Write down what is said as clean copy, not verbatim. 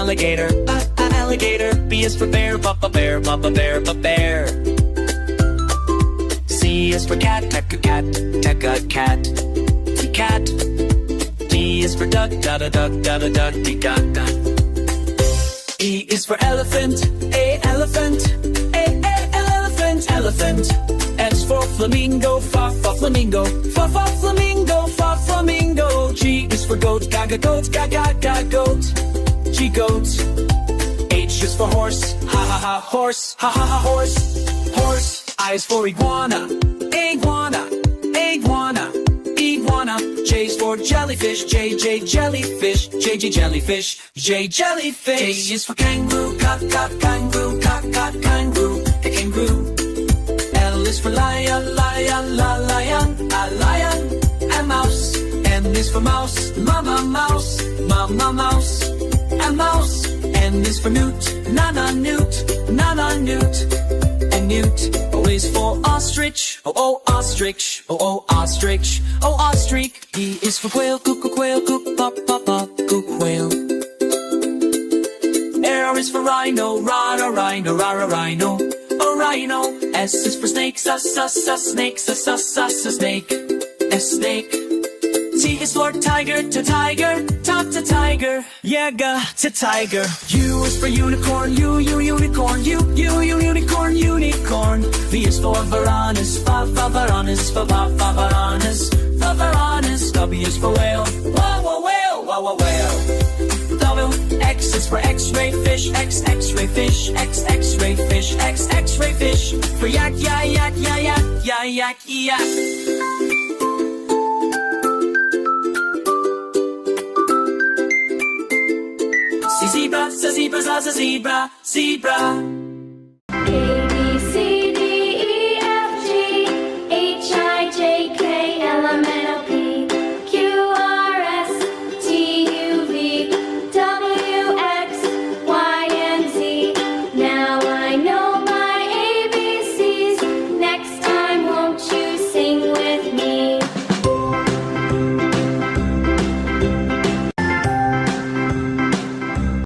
alligator, alligator. B is for bear, bear, bear, bear. C is for cat, cat, cat, cat. D is for duck, duck, duck, duck, duck. E is for elephant, elephant, elephant, elephant. S for flamingo, flamingo, flamingo, flamingo. G is for goat, gaga, goat, gaga, goat, G goat. H is for horse, horse, horse, horse. I is for iguana, iguana, iguana. J is for jellyfish, jellyfish, jellyfish, jellyfish. K is for kangaroo, kangaroo, kangaroo, kangaroo. L is for lion, lion, lion, and mouse. M is for mouse, mama mouse, and mouse. N is for newt, nana newt, and newt. O is for ostrich, ostrich, ostrich, ostrich. P is for quail, quail, pop, quail. R is for rhino, rhino, rhino. S is for snake, snake, snake, snake. T is for tiger, tiger, to tiger, to tiger. U is for unicorn, unicorn, unicorn. V is for Varanus, Varanus. W is for whale, whale. W. X is for X-ray fish, X-ray fish, X-ray fish, X-ray fish. For yak, yak, yak. Zebra, zebra, zebra.